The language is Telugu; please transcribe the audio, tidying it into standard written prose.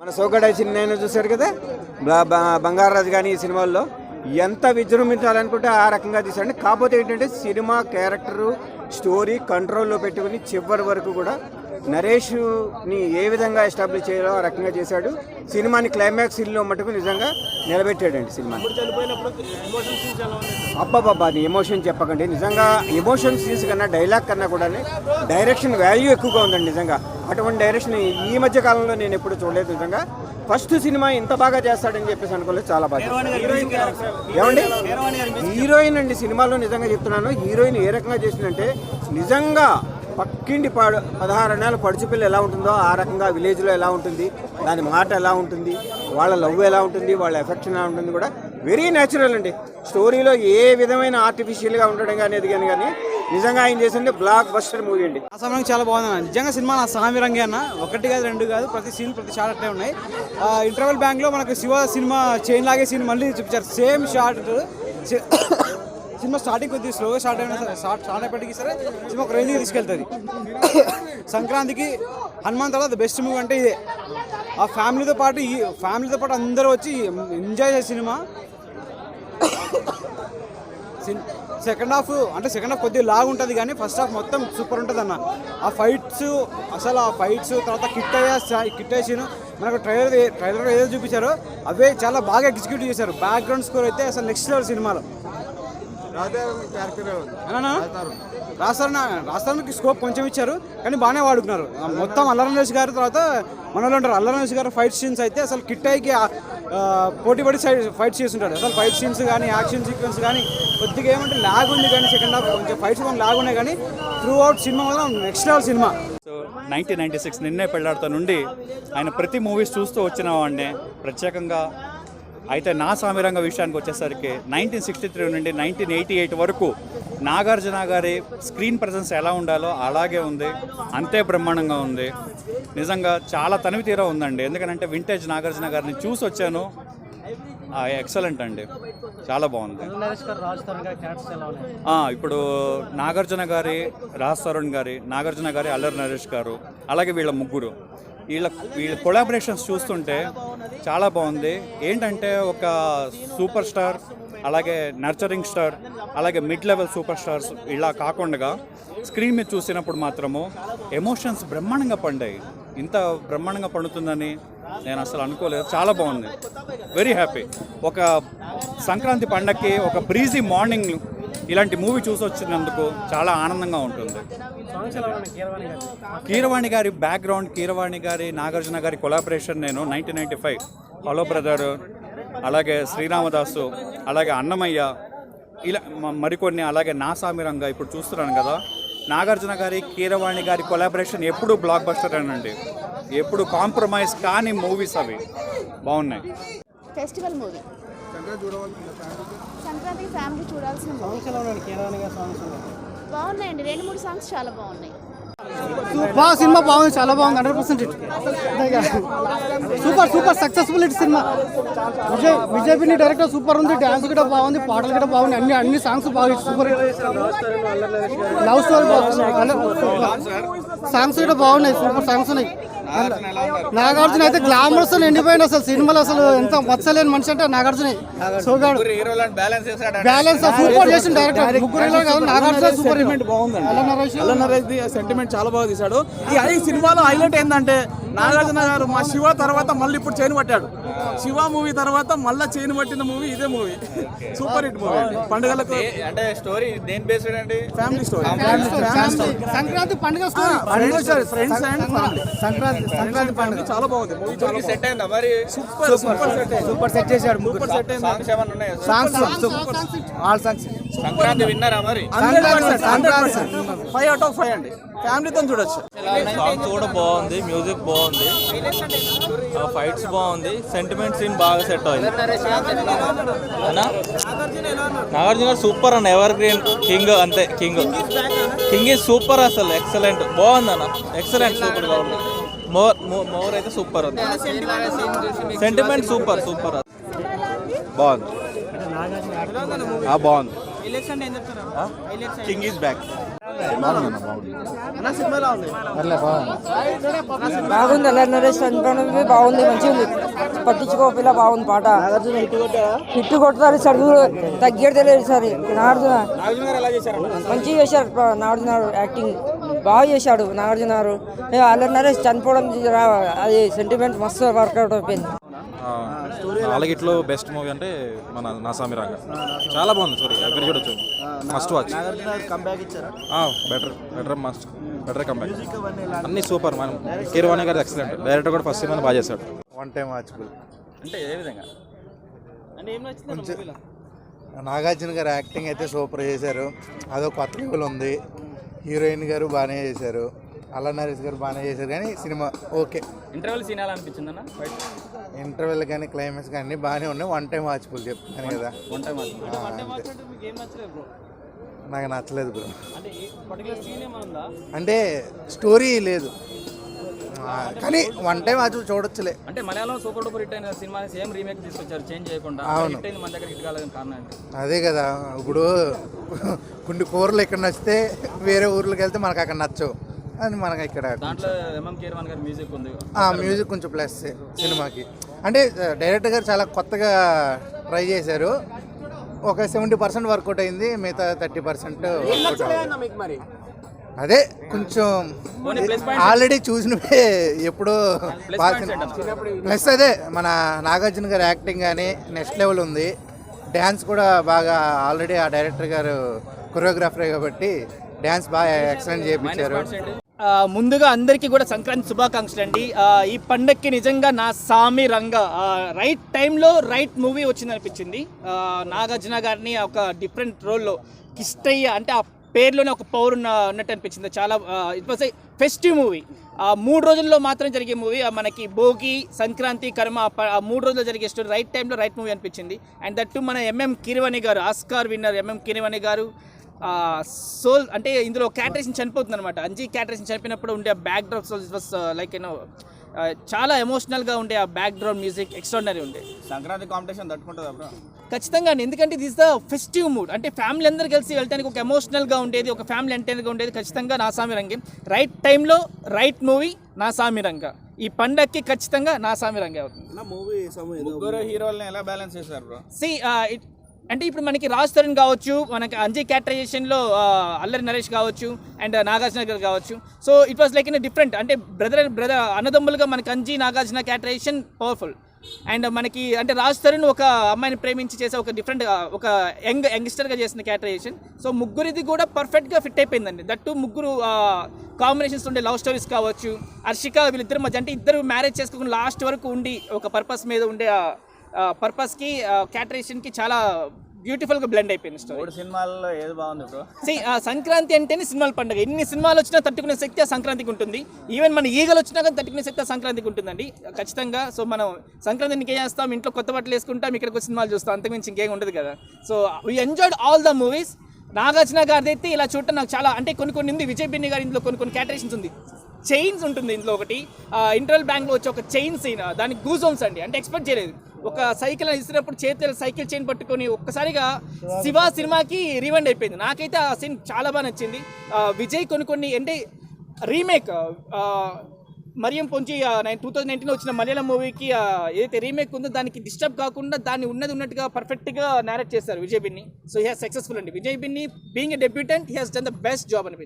మన సోగడ చిన్న చూశారు కదా, బంగారాజు కానీ ఈ సినిమాల్లో ఎంత విజృంభించాలనుకుంటే ఆ రకంగా తీశాడు. కాకపోతే ఏంటంటే సినిమా క్యారెక్టరు స్టోరీ కంట్రోల్లో పెట్టుకుని చివరి వరకు కూడా నరేష్ని ఏ విధంగా ఎస్టాబ్లిష్ చేయాలో ఆ రకంగా చేశాడు. సినిమాని క్లైమాక్స్ సీన్లో మటుకు నిజంగా నిలబెట్టాడండి సినిమా. అబ్బాబ్బా అది ఎమోషన్ చెప్పకండి, నిజంగా ఎమోషన్ సీన్స్ కన్నా డైలాగ్ కన్నా కూడా డైరెక్షన్ వాల్యూ ఎక్కువగా ఉందండి. నిజంగా అటువంటి డైరెక్షన్ ఈ మధ్య కాలంలో నేను ఎప్పుడు చూడలేదు. నిజంగా ఫస్ట్ సినిమా ఇంత బాగా చేస్తాడని చెప్పేసి అనుకోలేదు, చాలా బాగా. ఏమండి హీరోయిన్ అండి సినిమాలో నిజంగా చెప్తున్నాను, హీరోయిన్ ఏ రకంగా చేసిందంటే నిజంగా పక్కింటి 16 నెలల పడుచుపిల్ల ఎలా ఉంటుందో ఆ రకంగా విలేజ్లో ఎలా ఉంటుంది, దాని మాట ఎలా ఉంటుంది, వాళ్ళ లవ్ ఎలా ఉంటుంది, వాళ్ళ ఎఫెక్షన్ ఎలా ఉంటుంది కూడా వెరీ న్యాచురల్ అండి. స్టోరీలో ఏ విధమైన ఆర్టిఫిషియల్గా ఉండడం కానీ అది కానీ నిజంగా ఆయన చేసింది బ్లాక్ బస్టర్ మూవీ అండి. ఆ సమయంలో చాలా బాగుంది అన్న. నిజంగా సినిమా నా సామి రంగే అన్న, ఒకటి కాదు రెండు కాదు, ప్రతి సీన్ ప్రతి షాట్ అట్లే ఉన్నాయి. ఇంటర్వెల్ బ్యాంక్లో మనకు శివ సినిమా చైన్ లాగే సీన్ మళ్ళీ చూపించారు, సేమ్ షాట్. సినిమా స్టార్టింగ్ కొద్దిగా స్లోగా స్టార్ట్ అయినా సరే, స్టార్ట్ అయినప్పటికీ సరే సినిమా ఒక రేంజ్కి తీసుకెళ్తుంది. సంక్రాంతికి హనుమాన్ తర్వాత బెస్ట్ మూవీ అంటే ఇదే. ఆ ఫ్యామిలీతో పాటు అందరూ వచ్చి ఎంజాయ్ చేసే సినిమా. సెకండ్ హాఫ్ కొద్దిగా లాగ్ ఉంటుంది కానీ ఫస్ట్ హాఫ్ మొత్తం సూపర్ ఉంటుంది అన్న. ఆ ఫైట్స్ తర్వాత కిట్ అయ్యే సీన్ మనకు ట్రైలర్ ఏదో చూపించారో అవే చాలా బాగా ఎగ్జిక్యూట్ చేశారు. బ్యాక్గ్రౌండ్ స్కోర్ అయితే అసలు నెక్స్ట్ లెవెల్ సినిమాలో. రాస్తారానికి స్కోప్ కొంచెం ఇచ్చారు కానీ బాగానే వాడుకున్నారు. మొత్తం అల్లరి నరేష్ గారు తర్వాత మనలో ఉంటారు. అల్లరి నరేష్ గారు ఫైట్ సీన్స్ అయితే అసలు కిట్ అయ్యికి పోటీ పడి ఫైట్ చేస్తుంటాడు. అసలు ఫైట్ సీన్స్ కానీ యాక్షన్ సీక్వెన్స్ కానీ కొద్దిగా ఏమంటే లాగ్ ఉంది కానీ సెకండ్ హాఫ్ కొంచెం ఫైట్స్ కానీ లాగ్ ఉన్నాయి కానీ త్రూ అవుట్ సినిమా మాత్రం నెక్స్ట్ లెవెల్ సినిమా. సో 1996 నిన్నే పెళ్ళాడుతా నుండి ఆయన ప్రతి మూవీస్ చూస్తూ వచ్చిన వాడినే. ప్రత్యేకంగా అయితే నా సామిరంగ విషయానికి వచ్చేసరికి 1963 నుండి 1988 వరకు నాగార్జున గారి స్క్రీన్ ప్రజెన్స్ ఎలా ఉండాలో అలాగే ఉంది, అంతే బ్రహ్మాండంగా ఉంది. నిజంగా చాలా తనివి తీరా ఉందండి. ఎందుకంటే వింటేజ్ నాగార్జున గారిని చూసి వచ్చాను, ఎక్సలెంట్ అండి, చాలా బాగుంది. ఇప్పుడు నాగార్జున గారి, రాజ్ తరుణ్ గారి, నాగార్జున గారి, అల్లరి నరేష్ గారు, అలాగే వీళ్ళ ముగ్గురు వీళ్ళ కొలాబరేషన్స్ చూస్తుంటే చాలా బాగుంది. ఏంటంటే ఒక సూపర్ స్టార్, అలాగే నర్చరింగ్ స్టార్, అలాగే మిడ్ లెవెల్ సూపర్ స్టార్స్ ఇలా కాకుండా స్క్రీన్ మీద చూసినప్పుడు మాత్రము ఎమోషన్స్ బ్రహ్మాండంగా పండాయి. ఇంత బ్రహ్మాండంగా పండుతుందని నేను అసలు అనుకోలేదు. చాలా బాగుంది, వెరీ హ్యాపీ. ఒక సంక్రాంతి పండగకి ఒక బ్రీజీ మార్నింగ్ ఇలాంటి మూవీ చూసి వచ్చినందుకు చాలా ఆనందంగా ఉంటుంది. కీరవాణి గారి బ్యాక్గ్రౌండ్, కీరవాణి గారి, నాగార్జున గారి కొలాబరేషన్ నేను 1995 హలో బ్రదర్, అలాగే శ్రీరామదాసు, అలాగే అన్నమయ్య, ఇలా మరికొన్ని, అలాగే నా సామిరంగా ఇప్పుడు చూస్తున్నాను కదా. నాగార్జున గారి, కీరవాణి గారి కొలాబరేషన్ ఎప్పుడు బ్లాక్ బస్టర్ అనండి, ఎప్పుడు కాంప్రమైజ్ కానీ మూవీస్ అవి బాగున్నాయి. ఫెస్టివల్ మూవీ సంక్రాంతికి ఫ్యామిలీ చూడాల్సిన బాగున్నాయండి. 2-3 సాంగ్స్ చాలా బాగున్నాయి. సినిమా బాగుంది, చాలా బాగుంది, 100% super successful hit cinema. Vijay director super ఉంది, డాన్స్ కూడా బాగుంది, పాటలు కూడా బాగుంది, అన్ని సాంగ్స్ బాగా సూపర్. లవ్ స్టోరీ సాంగ్స్ కూడా బాగున్నాయి, సూపర్ సాంగ్స్ ఉన్నాయి. నాగార్జున అయితే గ్లామర్స్ ఎండిపోయింది అసలు సినిమాలో. అసలు ఎంత మచ్చలేని మనిషి అంటే నాగార్జున. సోగాడు బ్యాలెన్స్ సూపర్ చేసిన డైరెక్టర్. ముగ్గురు నాగార్జున సూపర్. సెంటిమెంట్ చాలా బాగా తీశాడు. ఈ సినిమాలో హైలైట్ ఏంటంటే నాగార్జున గారు మా శివ తర్వాత మళ్ళీ ఇప్పుడు చైన్ పట్టాడు. శివ మూవీ తర్వాత మళ్ళీ చైన్ పట్టిన మూవీ ఇదే మూవీ. Super hit movie. పండుగలకు అంటే స్టోరీ దేని బేస్డ్ అండి? Family story. సంక్రాంతి పండుగ story, friends and family. Sankranti పండుగ చాలా బాగుంది మూవీ. చాలా సెట్ అయిందా మరి? సూపర్ సెట్ చేశాడు. సాంగ్స్ ఏమన్నా ఉన్నాయా? All songs. సంక్రాంతి విన్నారా మరి? 5 out of 5 అండి, ఫ్యామిలీతో చూడొచ్చు. సాంగ్స్ కూడా బాగుంది, మ్యూజిక్ బాగుంది, ఫైట్స్ బాగుంది, సెంటిమెంట్ సీన్ బాగా సెట్ అయింది. నాగార్జున గారు సూపర్ అన్న, ఎవర్ గ్రీన్ కింగ్, అంతే కింగ్ ఈజ్ సూపర్, అసలు ఎక్సలెంట్, బాగుంది అన్న, ఎక్సలెంట్, సూపర్ గా ఉంది. మోర్ అయితే సూపర్ ఉంది, సెంటిమెంట్ సూపర్ బాగుంది. బాగుంది. King is back. అన్న సినిమాలో ఉంది బాగుంది. అల్లరి నరేష్ చనిపోయినది బాగుంది, మంచిగా ఉంది. పట్టించుకోపిల్ల బాగుంది పాట. హిట్ కొడతారు సరుకు తగ్గేది తెలియదు సార్. నాగార్జున మంచిగా చేశారు. నాగార్జున యాక్టింగ్ బాగా చేశాడు. నాగార్జున గారు అల్లరి నరేష్ చనిపోవడం అది సెంటిమెంట్ మస్తు వర్కౌట్ అయిపోయింది. నాలుగిట్లో బెస్ట్ మూవీ అంటే మన నాసామి రంగ చాలా బాగుంది. సారీ ఎక్కడ చూడొచ్చు, మస్ట్ వాచ్. బెటర్ కంబ్యాక్, అన్ని సూపర్. మనం కీరవాణి గారు ఎక్సలెంట్ డైరెక్టర్ కూడా ఫస్ట్ సినిమా బాగా చేశాడు. One time watchable. అంటే ఏ విధంగా అంటే ఏం నచ్చింది? నాగార్జున గారు యాక్టింగ్ అయితే సూపర్ చేశారు. అదో కొత్త లెవెల్ ఉంది. హీరోయిన్ గారు బాగానే చేశారు, అల్లరి నరేష్ గారు బాగానే చేశారు. కానీ సినిమా ఓకే. ఇంటర్వెల్ సీన్ ఎలా అనిపించింది అన్న? ఇంటర్వెల్ కానీ క్లైమాక్స్ కానీ అన్నీ బాగానే ఉన్నాయి. వన్ టైం వాచబుల్ చెప్తాను కదా. నాకు నచ్చలేదు బ్రో. అంటే స్టోరీ లేదు కానీ వన్ టైం వాచ్ చూడొచ్చులే. అంటే మలయాళం సూపర్ డూపర్ హిట్ అయిన సినిమా సేమ్ రీమేక్ తీసుకొచ్చారు, చేంజ్ చేయకుండా. అవును, మన దగ్గర హిట్ కాలేదని కారణం ఏంటి? అదే కదా. ఇప్పుడు కొన్ని కూరలు ఇక్కడ నచ్చితే వేరే ఊర్లోకి వెళ్తే మనకు అక్కడ నచ్చవు అని మనకి ఇక్కడ. దాంట్లో ఎంఎం కీరవాణి గారి మ్యూజిక్ ఉంది. మ్యూజిక్ కొంచెం ప్లస్ సినిమాకి. అంటే డైరెక్టర్ గారు చాలా కొత్తగా ట్రై చేశారు. ఒక 70% వర్కౌట్ అయింది, మిగతా 30% అదే కొంచెం ఆల్రెడీ చూసినవే ఎప్పుడో. ప్లస్ అదే మన నాగార్జున గారి యాక్టింగ్ కానీ నెక్స్ట్ లెవెల్ ఉంది. డ్యాన్స్ కూడా బాగా, ఆల్రెడీ ఆ డైరెక్టర్ గారు కొరియోగ్రాఫరే కాబట్టి డ్యాన్స్ బాగా ఎక్సలెంట్ చేయించారు. ముందుగా అందరికీ కూడా సంక్రాంతి శుభాకాంక్షలు అండి. ఈ పండక్కి నిజంగా నా సామి రంగ రైట్ టైంలో రైట్ మూవీ వచ్చిందనిపించింది. నాగార్జున గారిని ఒక డిఫరెంట్ రోల్లో కిష్టయ్య అంటే ఆ పేరులోనే ఒక పవర్ ఉన్నట్టు అనిపించింది. చాలా it was a festive movie. 3 రోజుల్లో మాత్రం జరిగే మూవీ. మనకి భోగి, సంక్రాంతి, కర్మ ఆ 3 రోజుల్లో జరిగే స్టోరీ రైట్ టైంలో రైట్ మూవీ అనిపించింది. అండ్ దట్టు మన ఎంఎం కీరవాణి గారు, ఆస్కార్ విన్నర్ ఎంఎం కీరవాణి గారు సోల్ అంటే ఇందులో క్యాటరేషన్ చనిపోతుంది అనమాట. అంజీ క్యాటరేషన్ చనిపోయినప్పుడు ఉండే ఆ backdrop soul was like చాలా ఎమోషనల్గా ఉండే ఆ బ్యాక్ డ్రాప్ మ్యూజిక్ ఎక్స్ట్రాడినరీ ఉండే. సంక్రాంతి కాంపిటీషన్ తట్టుకుంటుందా బ్రో? ఖచ్చితంగా, ఎందుకంటే దిస్ ద ఫెస్టివ్ మూడ్. అంటే ఫ్యామిలీ అందరూ కలిసి వెళ్ళడానికి ఒక ఎమోషనల్గా ఉండేది, ఒక ఫ్యామిలీ ఎంటర్టైన్గా ఉండేది. ఖచ్చితంగా నా సామి రంగే రైట్ టైంలో రైట్ మూవీ. నా సామి రంగ ఈ పండక్కి ఖచ్చితంగా నా సామి రంగే అవుతుంది. ముగ్గురు హీరోల్ని ఎలా బ్యాలెన్స్ చేశారు బ్రో? అంటే ఇప్పుడు మనకి రాజ్ తరుణ్ కావచ్చు, మనకి అంజీ క్యాటరైజేషన్లో అల్లరి నరేష్ కావచ్చు, అండ్ నాగార్జున గారు కావచ్చు. So it was like in different. అంటే బ్రదర్ అన్నదమ్ములుగా మనకి Anji Nagarjuna cauterisation powerful. And మనకి అంటే రాజ్ తరుణ్ ఒక అమ్మాయిని ప్రేమించి చేసే ఒక డిఫరెంట్ ఒక యంగ్స్టర్గా చేసిన క్యాటరైజేషన్. సో ముగ్గురిది కూడా పర్ఫెక్ట్గా ఫిట్ అయిపోయిందండి. దట్టు ముగ్గురు కాంబినేషన్స్ ఉండే లవ్ స్టోరీస్ కావచ్చు. హర్షిక వీళ్ళిద్దరు మధ్య అంటే ఇద్దరు మ్యారేజ్ చేసుకోకుండా లాస్ట్ వరకు ఉండి ఒక పర్పస్ మీద ఉండే పర్పస్కి క్యాటరేషన్కి చాలా బ్యూటిఫుల్గా బ్లెండ్ అయిపోయింది స్టోరీ. 3 సినిమాల్లో ఏది బాగుంది బ్రో? సంక్రాంతి అంటేనే సినిమాల పండుగ. ఎన్ని సినిమాలు వచ్చినా తట్టుకునే శక్తి ఆ సంక్రాంతికి ఉంటుంది. ఈవెన్ మన ఈగలు వచ్చినా కానీ తట్టుకునే శక్తి ఆ సంక్రాంతికి ఉంటుందండి ఖచ్చితంగా. సో మనం సంక్రాంతికి ఇంకేం చేస్తాం, ఇంట్లో కొత్త బట్టలు వేసుకుంటాం, ఇక్కడికి సినిమాలు చూస్తాం, అంతకుమించి ఇంకేం ఉండదు కదా. So we enjoyed all the movies. Nagarjuna గారిది అయితే ఇలా చూడటం నాకు చాలా అంటే కొన్ని ఉంది. విజయ్ బిన్ని గారి ఇందులో కొన్ని క్యాటరేషన్స్ ఉంది. చైన్స్ ఉంటుంది ఇందులో. ఒకటి ఇంటర్వల్ బ్యాంక్లో వచ్చే ఒక చైన్ సీన్, దానికి గూస్ బంప్స్ అండి. అంటే ఎక్స్పెక్ట్ చేయలేదు. ఒక సైకిల్ ఇస్తున్నప్పుడు చేతులు సైకిల్ చైన్ పట్టుకొని ఒక్కసారిగా శివ సినిమాకి రివైండ్ అయిపోయింది. నాకైతే ఆ సీన్ చాలా బాగా నచ్చింది. విజయ్ కొన్ని అంటే రీమేక్ మరియం పొంచి 2019 వచ్చిన మలయాళం మూవీకి ఏదైతే రీమేక్ ఉందో దానికి డిస్టర్బ్ కాకుండా దాన్ని ఉన్నట్టుగా పర్ఫెక్ట్గా నేరేట్ చేశారు Vijay Binni. So he has successful అండి. Vijay Binni being a debutante he has done the best job అనిపించింది.